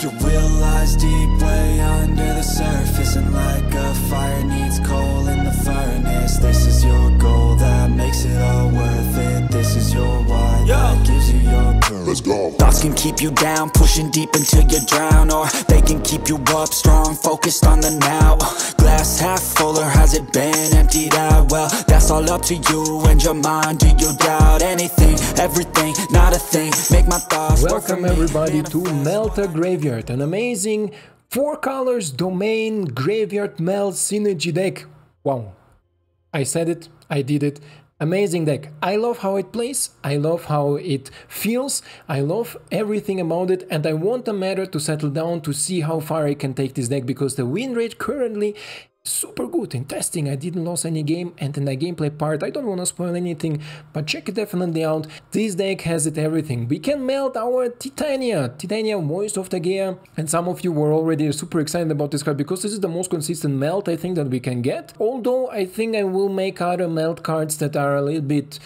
Your will lies deep way under the surface, and like a fire needs coal in the furnace. This is your goal that makes it all worth it. This is your why that gives you your purpose. Let's go. Thoughts can keep you down, pushing deep until you drown, or they can keep you up strong, focused on the now. Glass half full, or has it been emptied out? Well, that's all up to you and your mind. Do you doubt anything, everything, not a thing? Make my thoughts. Welcome everybody to Meld a Graveyard, an amazing 4 colors domain Graveyard Meld synergy deck. Wow, I said it, I did it. Amazing deck. I love how it plays, I love how it feels, I love everything about it, and I want the meta to settle down to see how far I can take this deck, because the win rate currently super good. In testing I didn't lose any game, and in the gameplay part I don't want to spoil anything, but check it definitely out. This deck has it everything. We can meld our Titania voice of the Gaea, and some of you were already super excited about this card because this is the most consistent meld I think that we can get, although I think I will make other meld cards that are a little bit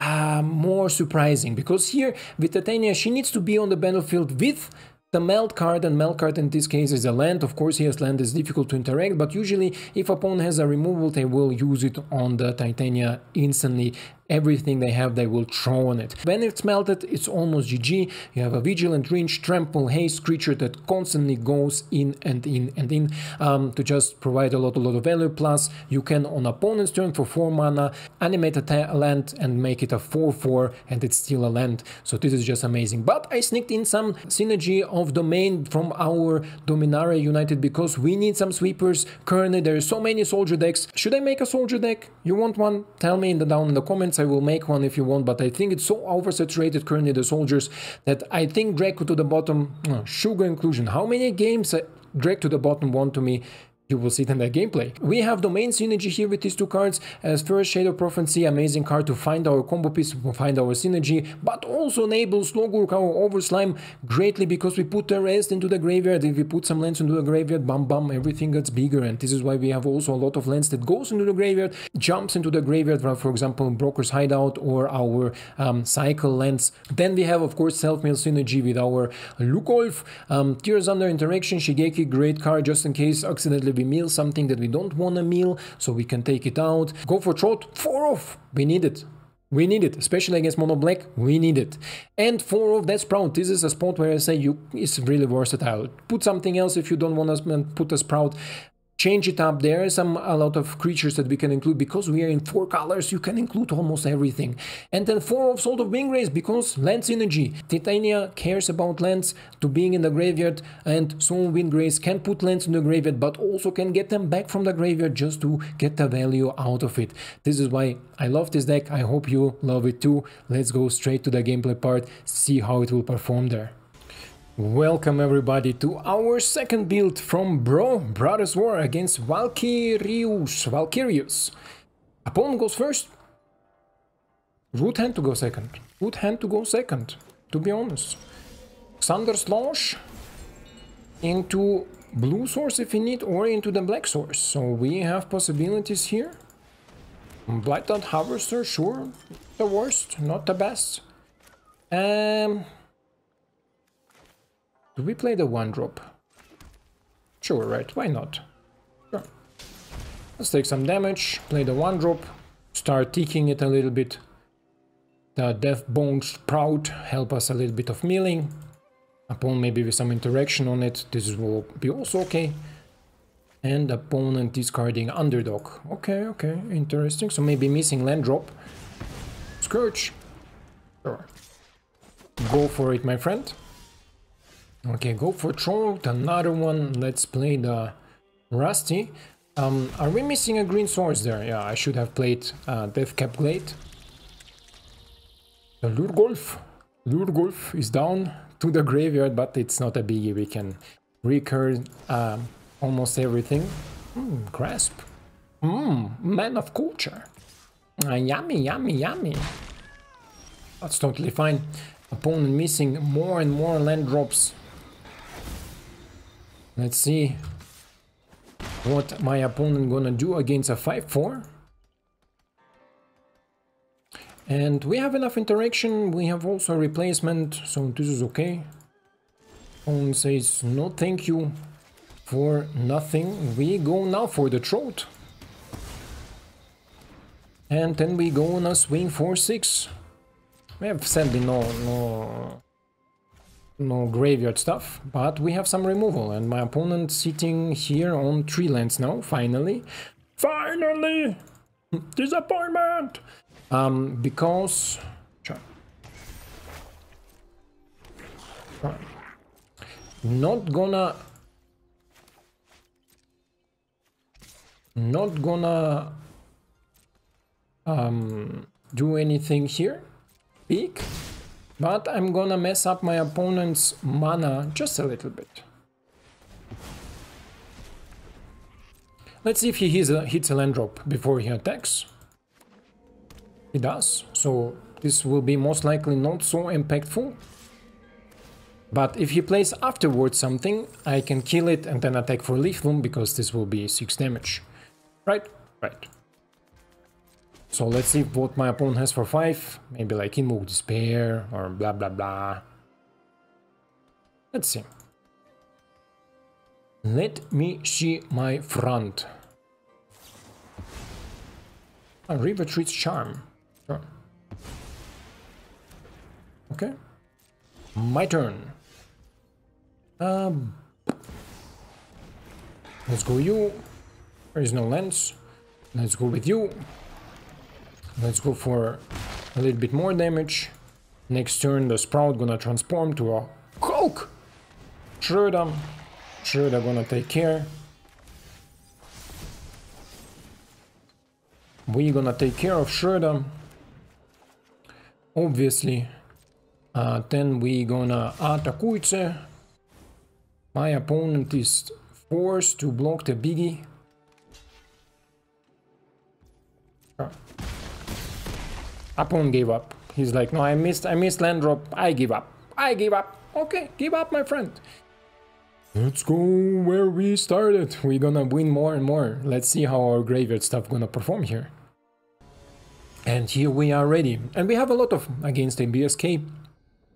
more surprising, because here with Titania she needs to be on the battlefield with the meld card, and meld card in this case is a land. Of course, yes, land is difficult to interact, but usually if opponent has a removal, they will use it on the Titania instantly. Everything they have, they will throw on it. When it's melted, it's almost GG. You have a Vigilant, Range, Trample, Haste creature that constantly goes in and in and in to just provide a lot of value. Plus, you can, on opponent's turn for 4 mana, animate a land and make it a 4/4, and it's still a land. So this is just amazing. But I sneaked in some synergy of domain from our Dominaria United because we need some sweepers. Currently, there are so many soldier decks. Should I make a soldier deck? You want one? Tell me down in the comments. I will make one if you want, but I think it's so oversaturated currently, the soldiers, that I think drag to the bottom, sugar inclusion. How many games drag to the bottom won to me? You will see it in the gameplay. We have domain synergy here with these 2 cards. As first, Shade of Prophecy, amazing card to find our combo piece, find our synergy, but also enables Slogurk, our Overslime, greatly because we put the rest into the graveyard. If we put some lands into the graveyard, bam, everything gets bigger, and this is why we have also a lot of lands that goes into the graveyard, jumps into the graveyard, for example, Brokers Hideout or our cycle lands. Then we have, of course, self-mill synergy with our Lhurgoyf, Tear Asunder interaction, Shigeki, great card just in case accidentally we mill something that we don't want to mill, so we can take it out. Go for Throat, 4-off, we need it. We need it, especially against mono black, we need it. And 4-off, that's Sprout. This is a spot where I say it's really versatile. Put something else if you don't want to put a Sprout. Change it up. There are a lot of creatures that we can include because we are in 4 colors. You can include almost everything. And then 4-off Soul of Windgrace because land synergy. Titania cares about lands to being in the graveyard, and Soul of Windgrace can put lands in the graveyard, but also can get them back from the graveyard just to get the value out of it. This is why I love this deck. I hope you love it too. Let's go straight to the gameplay part, see how it will perform there. Welcome everybody to our second build from Brothers War against Valkyrius. Opponent goes first. Would hand to go second. Would hand to go second, to be honest. Xander Slosh into blue source if we need, or into the black source. So we have possibilities here. Blighted Harvester, sure. The worst, not the best. Do we play the 1-drop? Sure, right, why not? Sure. Let's take some damage, play the 1-drop, start ticking it a little bit. The Death Bone Sprout help us a little bit of milling. Opponent maybe with some interaction on it, this will be also okay. And opponent discarding Underdog. Okay, interesting. So maybe missing land drop. Scourge. Sure. Go for it, my friend. Okay, go for Troll, another one. Let's play the Rusty. Are we missing a green source there? Yeah, I should have played Deathcap Glade. The Lhurgoyf is down to the graveyard, but it's not a biggie. We can recur almost everything. Grasp. Man of culture. Yummy. That's totally fine. Opponent missing more and more land drops. Let's see what my opponent gonna do against a 5/4. And we have enough interaction, we have also a replacement, so this is okay. Opponent says no thank you for nothing. We go now for the throat. And then we go on a swing 4-6. We have sadly no graveyard stuff, but we have some removal, and my opponent sitting here on 3 lands now, finally. Finally! Disappointment! Because... Not gonna do anything here, big, but I'm gonna mess up my opponent's mana just a little bit. Let's see if he hits a land drop before he attacks. He does, so this will be most likely not so impactful. But if he plays afterwards something, I can kill it and then attack for lethal, because this will be 6 damage. Right? Right. So let's see what my opponent has for 5. Maybe like Invoke Despair or blah blah blah. Let's see. Let me see my front. River Treat's Charm. Sure. Okay. My turn. Let's go you. There is no lens. Let's go with you. Let's go for a little bit more damage. Next turn the Sprout gonna transform to a Hulk. Shredder gonna take care. We gonna take care of Shredder. Obviously. Then we gonna attack. My opponent is forced to block the biggie. Opponent gave up. He's like, no, I missed land drop. I give up. I give up. Okay, give up, my friend. Let's go where we started. We're gonna win more and more. Let's see how our graveyard stuff gonna perform here. And here we are ready. And we have a lot of, against a BSK,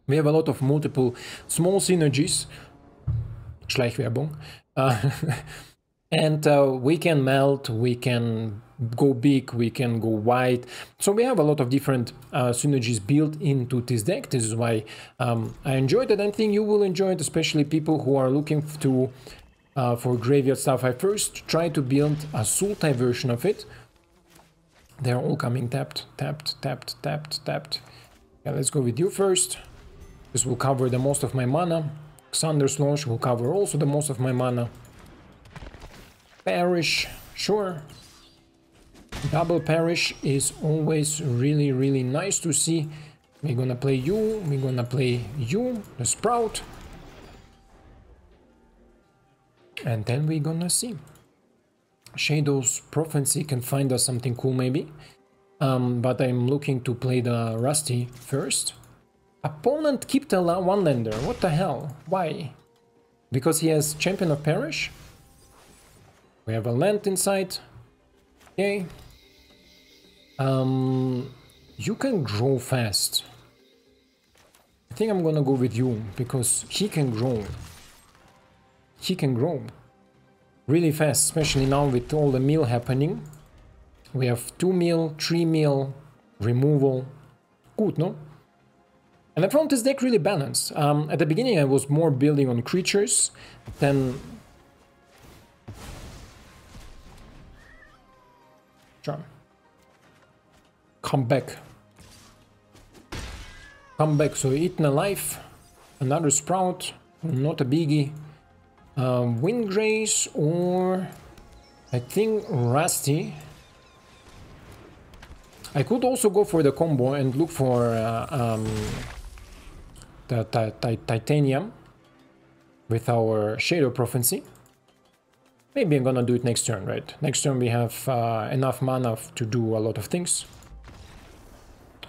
we have a lot of multiple small synergies. Schleichwerbung. And we can melt, we can go big, we can go wide. So we have a lot of different synergies built into this deck. This is why I enjoyed it. I think you will enjoy it, especially people who are looking to for graveyard stuff. I first tried to build a Sultai version of it. They're all coming tapped, tapped, tapped, tapped, tapped. Yeah, let's go with you first. This will cover the most of my mana. Xander Slosh will cover also the most of my mana. Parish, sure. Double Parish is always really, really nice to see. We're gonna play you, we're gonna play you, the Sprout. And then we're gonna see. Shadow's Prophecy can find us something cool maybe. But I'm looking to play the Rusty first. Opponent kept a one-lander. What the hell? Why? Because he has Champion of Parish? We have a land inside. Okay. You can grow fast. I think I'm gonna go with you, because he can grow. He can grow really fast, especially now with all the mill happening. We have 2 mill, 3 mill, removal. Good, no? And I found this deck really balanced. At the beginning I was more building on creatures, then... Charm. Come back. Come back, so Eaten Alive, another Sprout, not a biggie. Windgrace or... I think Rusty. I could also go for the combo and look for the Titania with our Shadow Prophecy. Maybe I'm gonna do it next turn, right? Next turn we have enough mana to do a lot of things.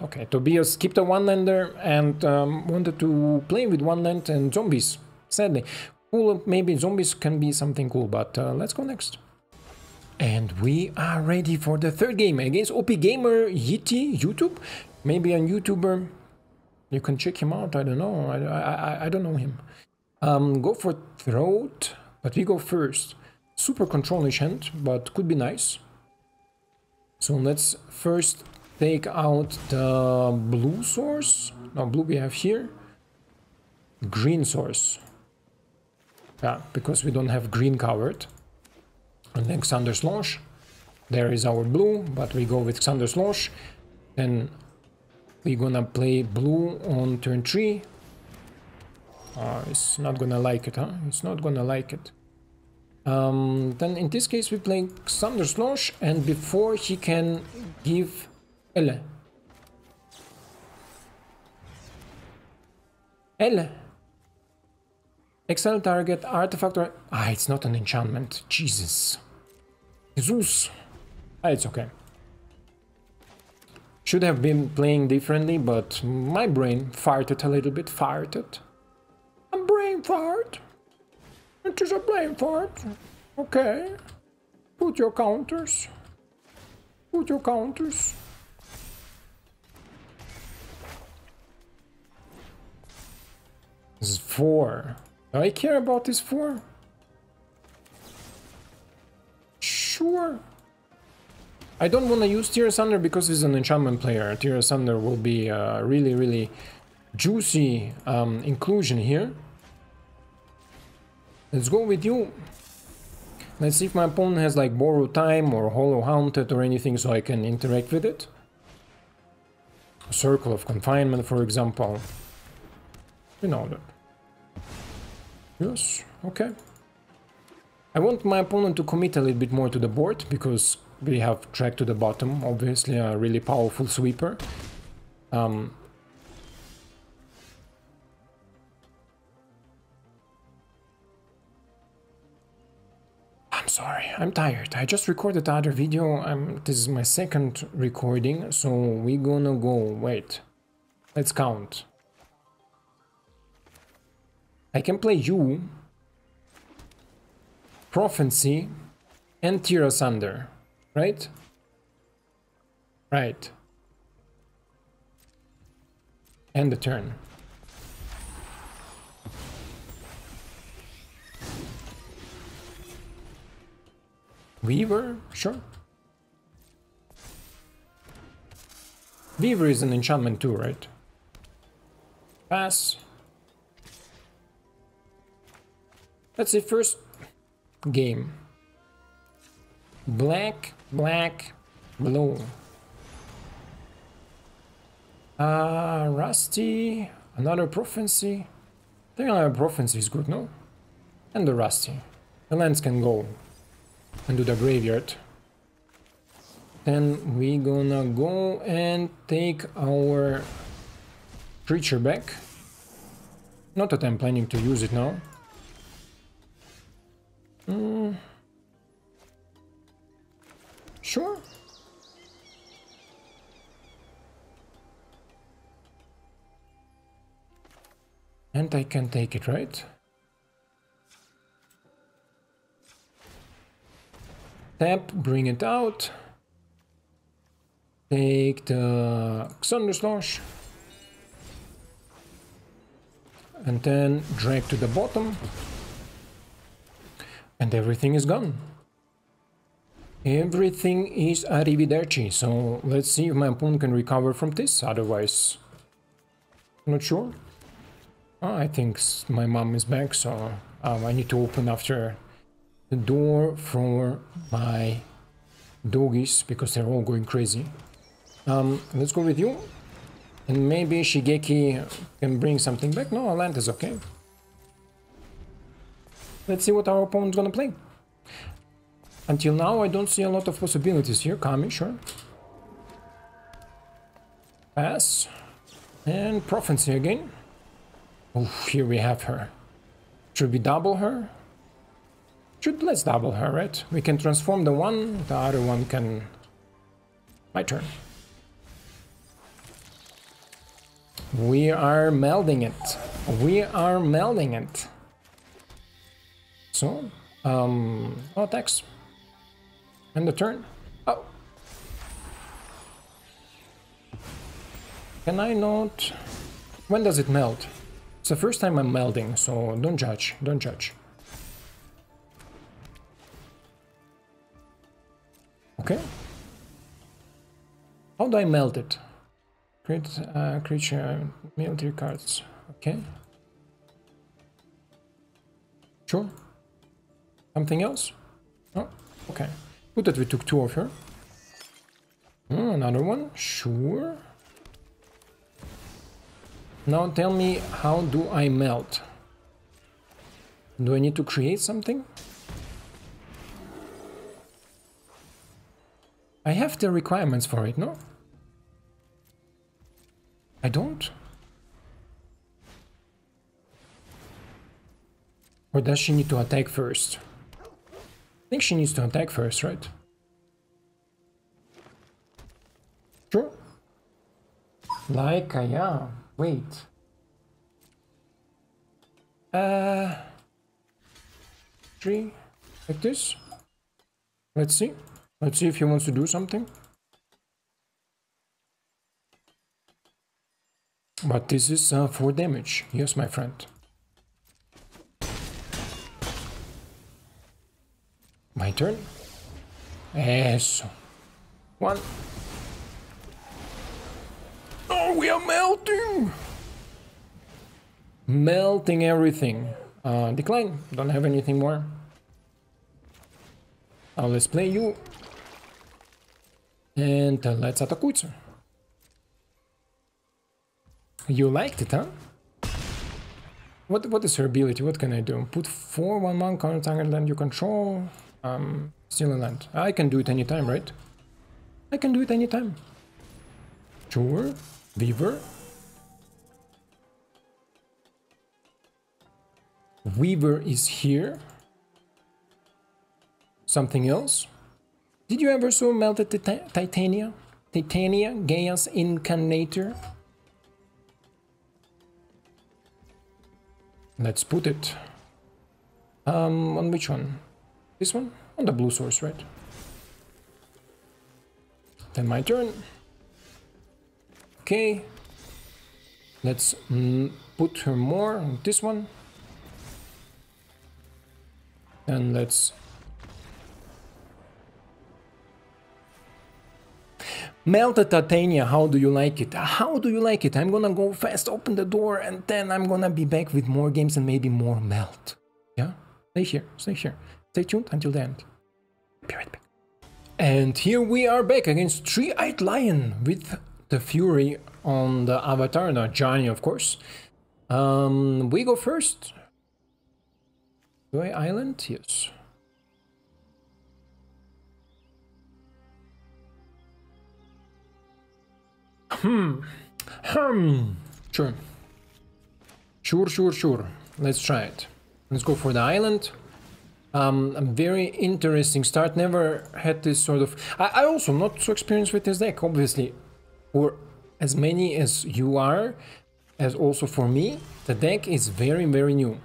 Okay, Tobias skipped a one-lander and wanted to play with one land and zombies, sadly. Cool, maybe zombies can be something cool, but let's go next. And we are ready for the third game against OP Gamer Yeti YouTube. Maybe a YouTuber. You can check him out. I don't know. I don't know him. Go for Throat, but we go first. Super control enchant, but could be nice. So let's first take out the blue source. No, blue we have here. Green source. Yeah, because we don't have green covered. And then Xander's Launch. There is our blue, but we go with Xander's Launch. Then we're gonna play blue on turn 3. It's not gonna like it, huh? It's not gonna like it. Then in this case we play Xander's Launch, and before he can give Elle. Exile target artifact or... it's not an enchantment. Jesus. Jesus. It's okay. Should have been playing differently, but my brain farted a little bit. Farted. A brain fart. It is a brain fart. Okay. Put your counters. Put your counters. This is 4. Do I care about this 4? Sure. I don't want to use Tear Asunder because he's an enchantment player. Tear Asunder will be a really, really juicy inclusion here. Let's go with you. Let's see if my opponent has like Borrow Time or Hollow Haunted or anything so I can interact with it. A Circle of Confinement, for example. You know that. Yes, okay. I want my opponent to commit a little bit more to the board because we have Track to the Bottom, obviously a really powerful sweeper. I'm sorry, I'm tired. I just recorded the other video. This is my second recording, so we're gonna go. Wait, let's count. I can play you, Prophecy, and Tear Asunder, right? Right. End the turn. Weaver? Sure. Weaver is an enchantment too, right? Pass. Let's see, first game. Black, black, blue. Rusty, another Prophecy. I think another Prophecy is good, no? And the Rusty. The lands can go and do the graveyard. Then we gonna go and take our creature back. Not that I'm planning to use it now. Sure. And I can take it, right? Tap, bring it out. Take the Xander's Launch. And then drag to the bottom. And everything is gone. Everything is arrivederci. So let's see if my opponent can recover from this. Otherwise, not sure. I think my mom is back, so I need to open after the door for my doggies because they're all going crazy. Let's go with you. And maybe Shigeki can bring something back. No, our land is okay. Let's see what our opponent's gonna play. Until now, I don't see a lot of possibilities here. Kami, sure. Pass. And Prophecy again. Oh, here we have her. Should we double her? Let's double her, right? We can transform the one, the other one can... My turn. We are melding it. We are melding it. So, attacks. And the turn. Oh. Can I not... When does it melt? It's the first time I'm melding, so don't judge, don't judge. Okay. How do I meld it? Create creature military cards. Okay. Sure. Something else? Oh, okay. Good that we took 2 of her. Another one? Sure. Now tell me, how do I melt? Do I need to create something? I have the requirements for it, no? I don't? Or does she need to attack first? I think she needs to attack first, right? Sure. Like Gaea. Wait. 3 like this. Let's see. Let's see if he wants to do something. But this is 4 damage. Yes, my friend. My turn. Yes. 1. Oh, we are melting! Melting everything. Decline. Don't have anything more. Now let's play you. And let's attack. You liked it, huh? What is her ability? What can I do? Put 4 1/1 counter target land you control. Still in land. I can do it anytime, right? I can do it anytime. Sure. Weaver. Weaver is here. Something else? Did you ever so melted the Titania? Titania, Gaea's Incarnator? Let's put it. On which one? This one? On the blue source, right? Then my turn. Okay. Let's put her more on this one. And let's melt the Titania. How do you like it? How do you like it? I'm gonna go fast, open the door, and then I'm gonna be back with more games and maybe more melt. Yeah? Stay here, stay here. Stay tuned until the end. Be right back. And here we are back against Three-Eyed Lion with the Fury on the avatar, not Johnny, of course. We go first. Do I island? Yes. Sure. Sure. Let's try it. Let's go for the island. A very interesting start. Never had this sort of... I also am not so experienced with this deck, obviously. Or as many as you are, as also for me, the deck is very, very new.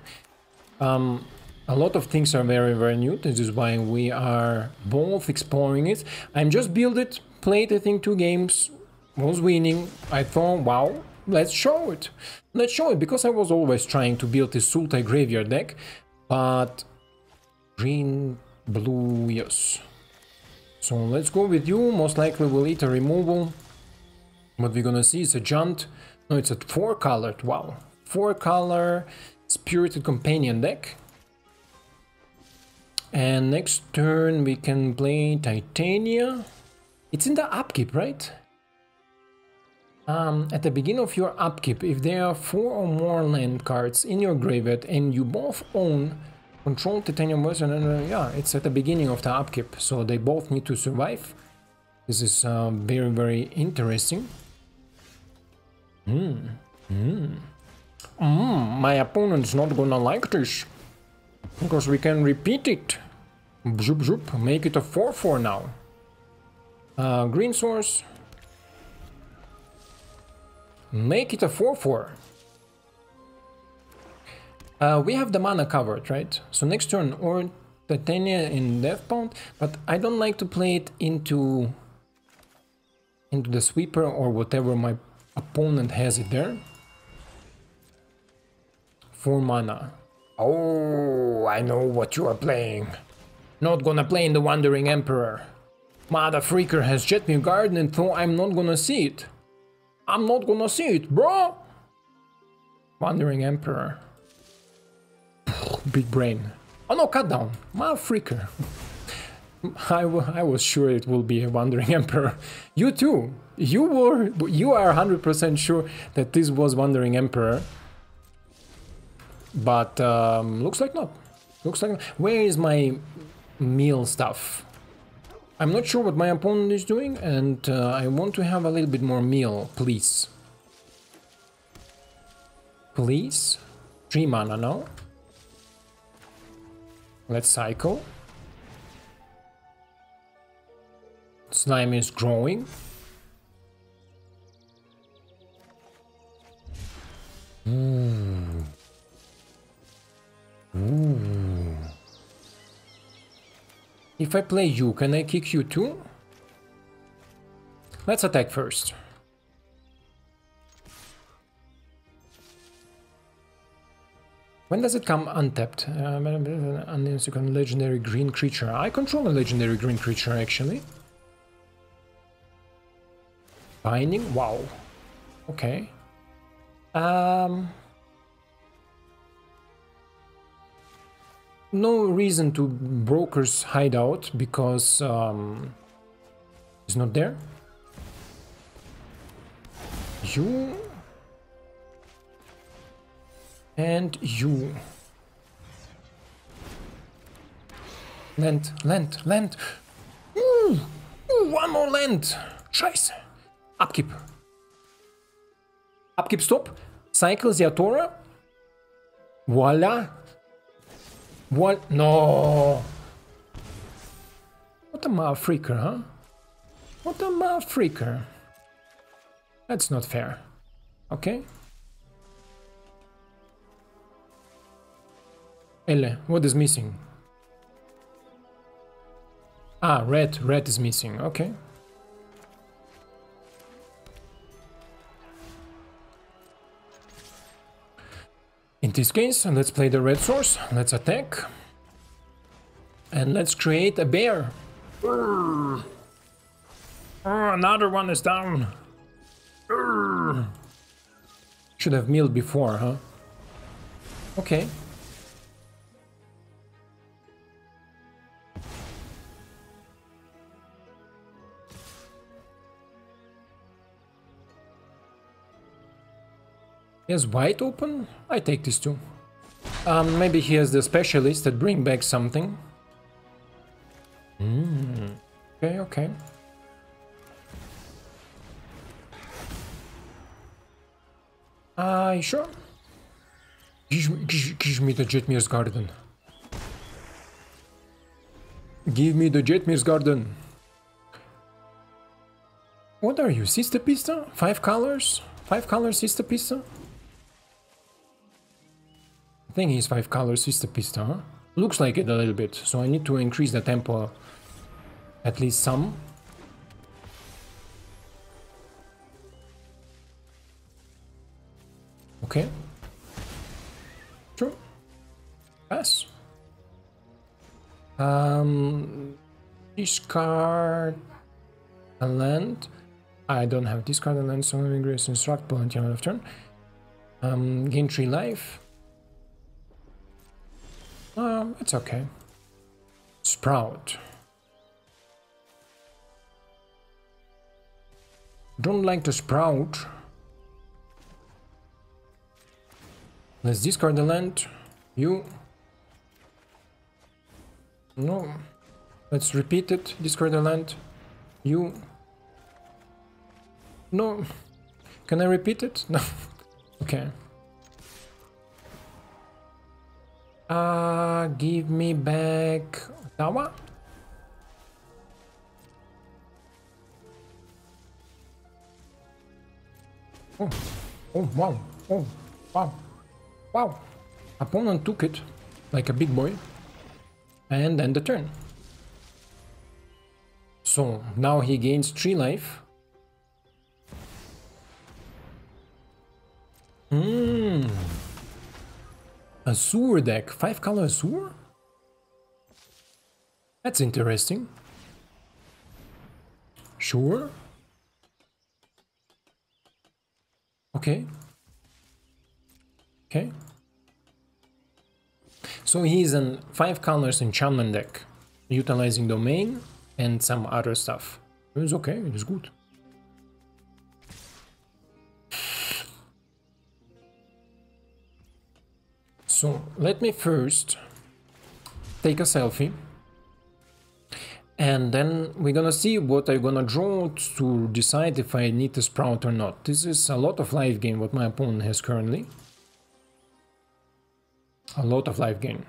A lot of things are very, very new. This is why we are both exploring it. I'm just built it, played I think 2 games, was winning. I thought, wow, let's show it. Let's show it, because I was always trying to build this Sultai Graveyard deck, but green, blue, yes. So let's go with you. Most likely we'll eat a removal. What we're gonna see is a Junt. No, it's a 4-colored, wow. 4-color Spirited Companion deck. And next turn we can play Titania. It's in the upkeep, right? At the beginning of your upkeep, if there are 4 or more land cards in your graveyard and you both own control Titania version, and yeah, it's at the beginning of the upkeep, so they both need to survive. This is very, very interesting. My opponent's not gonna like this, because we can repeat it. Zoop zoop, make it a 4/4 now. Green source. Make it a 4/4. We have the mana covered, right? So next turn, or Titania in Deathbound, but I don't like to play it into the sweeper or whatever my opponent has it there. 4 mana. Oh, I know what you are playing. Not gonna play in the Wandering Emperor. Mother freaker has Jetmir Garden and thought I'm not gonna see it. I'm not gonna see it, bro! Wandering Emperor. Big brain. Oh no, cut down. Mother freaker. I was sure it will be a Wandering Emperor. You too. You are 100% sure that this was Wandering Emperor. But looks like not. Looks like not. Where is my meal stuff? I'm not sure what my opponent is doing, and I want to have a little bit more meal, please. Please? 3 mana now. Let's cycle. Slime is growing. Ooh. If I play you, can I kick you too? Let's attack first. When does it come untapped? Second legendary green creature. I control a legendary green creature actually. Binding? Wow. Okay. No reason to Brokers Hideout because it's not there. You and you. Land. Ooh, one more land. Scheiße. Upkeep. Upkeep stop. Cycle Ziatora. Voila. What? No. What a motherfreaker, huh? What a motherfreaker. That's not fair. Okay. Elle, what is missing? Ah, red. Red is missing. Okay. In this case, let's play the red source, let's attack, and let's create a bear. Oh, another one is down. Should have milled before, huh? Okay. He has white open? I take this too. Maybe he has the specialist that bring back something. Okay. Sure. Give me the Jetmir's Garden. Give me the Jetmir's Garden. What are you, Sister Pista? 5 colors? 5 colors Sister Pista? I think he's 5 colors Sister Pista, huh? Looks like it a little bit, so I need to increase the tempo at least some. Okay. Sure. Pass. Discard a land. I don't have discard a land, so I'm going to instruct Volunteer out of turn. Gain 3 life. It's okay. Sprout. Don't like to sprout. Let's discard the land. You. No. Let's repeat it. Discard the land. You. No. Can I repeat it? No. Okay. Give me back Otawara. Oh, wow. Oh, wow. Wow. Opponent took it like a big boy. And end the turn. So, now he gains 3 life. Azure deck, 5-color Azure? That's interesting. Sure. Okay. Okay. So he's in 5 colors enchantment deck, utilizing domain and some other stuff. It's okay, it's good. So let me first take a selfie. And then we're gonna see what I'm gonna draw to decide if I need to sprout or not. This is a lot of life gain what my opponent has currently. A lot of life gain.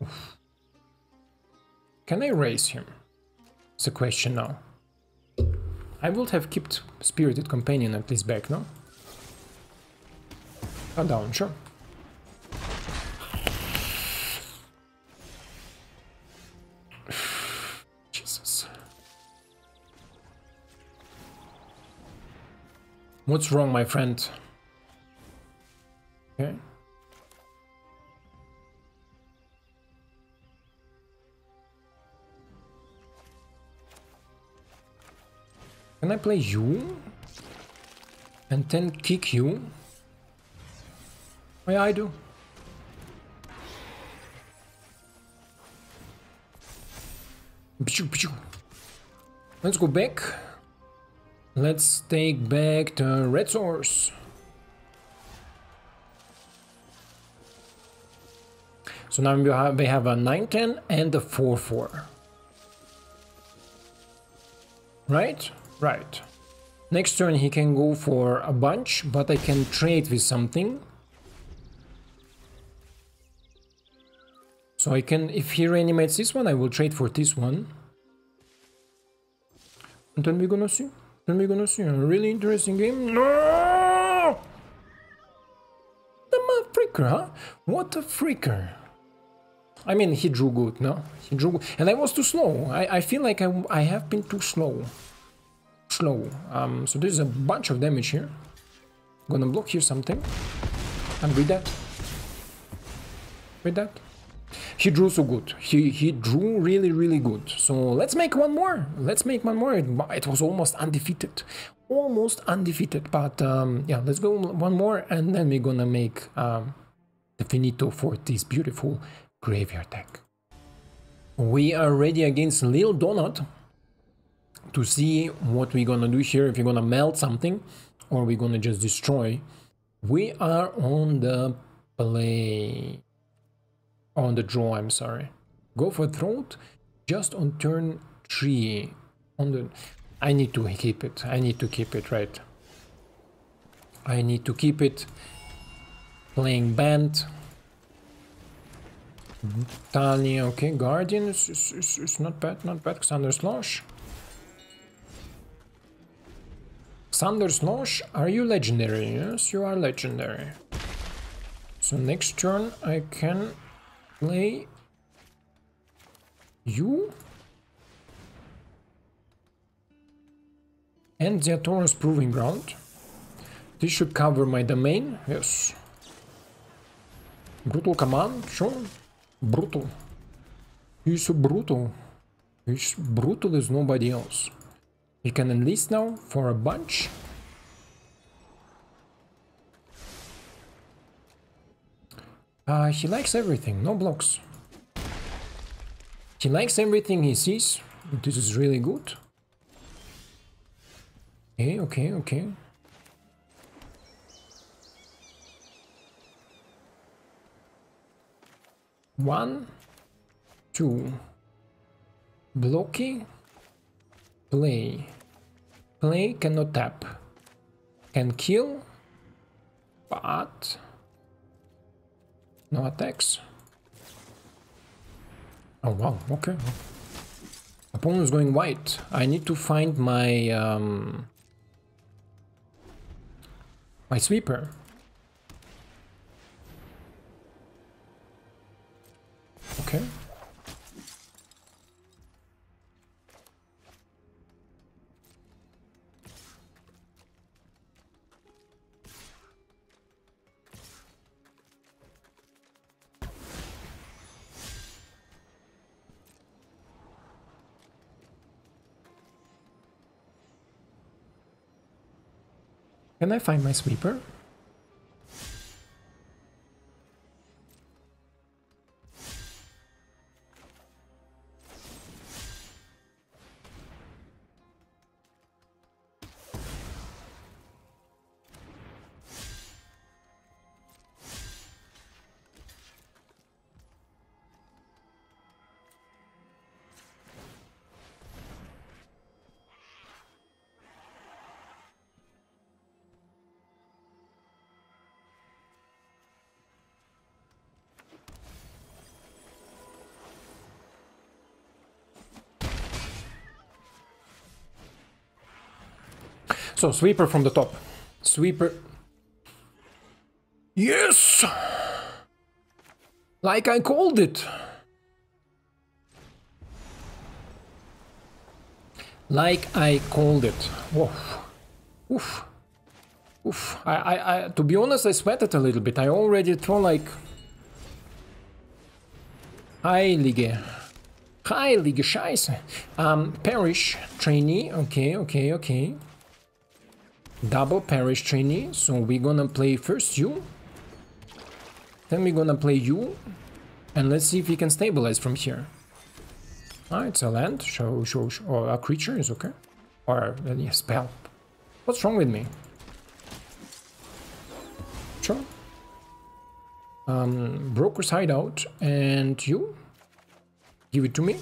Oof. Can I raise him? It's a question now. I would have kept Spirited Companion at least back, no? Oh, down, sure. Jesus. What's wrong, my friend? Okay. Can I play you? And then kick you? Oh, yeah, I do. Let's go back. Let's take back the red source. So now we have a 9-10 and a 4-4. Right? Right. Next turn he can go for a bunch, but I can trade with something. So I can, if he reanimates this one, I will trade for this one. And then we're gonna see. Then we're gonna see a really interesting game. No! The freaker, huh? What a freaker. I mean, he drew good, no? He drew good. And I was too slow. I feel like I have been too slow. So there's a bunch of damage here. Gonna block here something. And with that. With that. He drew so good. He drew really good. So let's make one more. Let's make one more. It was almost undefeated. Almost undefeated. But yeah, let's go one more and then we're gonna make the finito for this beautiful graveyard deck. We are ready against Lil Donut to see what we're gonna do here. If we're gonna melt something or we're gonna just destroy. We are on the play. On the draw, I'm sorry. Go for throat just on turn 3. On the, I need to keep it. I need to keep it, right? I need to keep it. Playing band. Titania, okay. Guardian is not bad, not bad. Xander Slosh. Xander Slosh, are you legendary? Yes, you are legendary. So next turn I can play you and Ziatora's Proving Ground. This should cover my domain, yes. Brutal command, sure. Brutal. He's so brutal. He's brutal as nobody else. We can enlist now for a bunch. He likes everything, no blocks. He likes everything he sees. This is really good. Okay. 1, 2. Blocky. Play. Play cannot tap. Can kill. But no attacks. Oh wow, okay. Opponent's going white. I need to find my my sweeper. Okay. Can I find my sweeper? So, sweeper from the top. Sweeper. Yes! Like I called it. Like I called it. Whoa. Oof. Oof. To be honest, I sweated a little bit. I already thought like... Heilige Scheiße. Parish trainee. Okay. Double parish trainee, so we're gonna play first you, then we're gonna play you, and let's see if we can stabilize from here. Ah, it's a land, or a creature is okay, or a spell. What's wrong with me? Sure. Brokers Hideout, and you? Give it to me.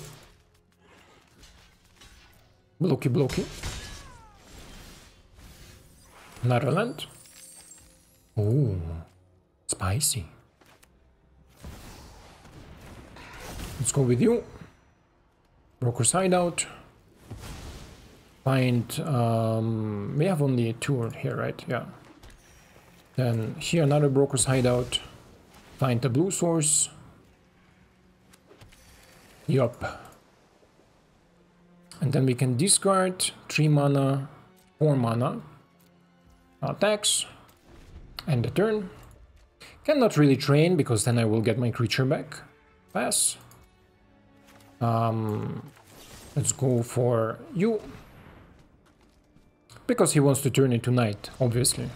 Blocky. Another land. Oh, spicy. Let's go with you. Brokers Hideout. Find, we have only 2 here, right? Yeah. Then here another Brokers Hideout. Find the blue source. Yup. And then we can discard 3 mana, 4 mana. Attacks. And the turn. Cannot really train because then I will get my creature back. Pass. Let's go for you. Because he wants to turn into knight, obviously.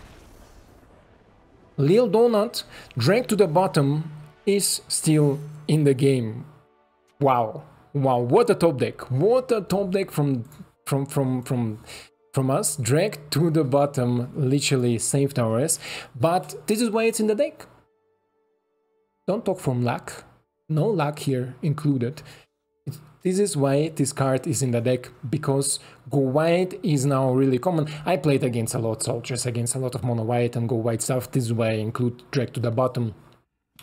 Lil Donut, dragged to the bottom, is still in the game. Wow. Wow, what a top deck. What a top deck from us. Dragged to the bottom, literally saved our ass. But this is why it's in the deck. Don't talk from luck. No luck here included. This is why this card is in the deck, because go white is now really common. I played against a lot of soldiers, against a lot of mono white and go white stuff. This is why I include drag to the bottom,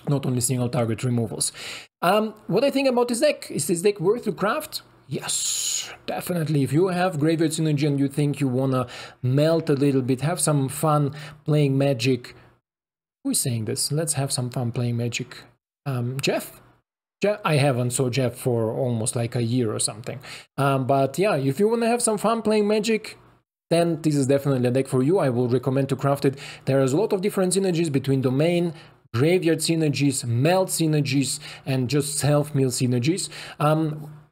not only single target removals. What I think about this deck, is this deck worth to craft? Yes, definitely. If you have Graveyard Synergy and you think you wanna melt a little bit, have some fun playing Magic. Who is saying this? Let's have some fun playing Magic. Jeff? I haven't saw Jeff for almost like a year or something. But yeah, if you want to have some fun playing Magic, then this is definitely a deck for you. I will recommend to craft it. There is a lot of different synergies between Domain, Graveyard synergies, Meld synergies, and just self-mill synergies.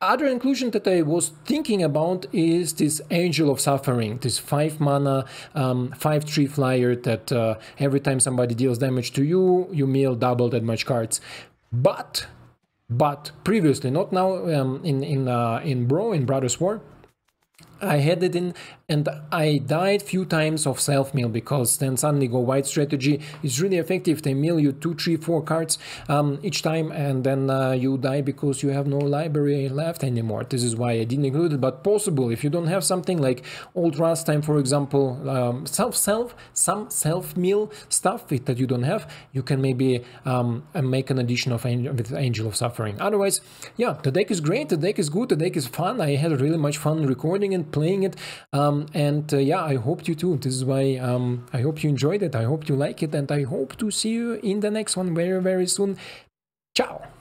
Other inclusion that I was thinking about is this Angel of Suffering, this 5 mana, 5/3 flyer that every time somebody deals damage to you, you mill double that much cards. But previously, not now, in Brothers War, I had it in, and I died few times of self-mill, because then suddenly go white strategy is really effective. They mill you 2, 3, 4 cards each time, and then you die because you have no library left anymore. This is why I didn't include it, but possible if you don't have something like Old Rutstein, for example, some self-mill stuff that you don't have, you can maybe make an addition of with Angel of Suffering. Otherwise, yeah, the deck is great, the deck is good, the deck is fun. I had really much fun recording and playing it, yeah, I hope you too. This is why I hope you enjoyed it, I hope you like it, and I hope to see you in the next one very, very soon. Ciao!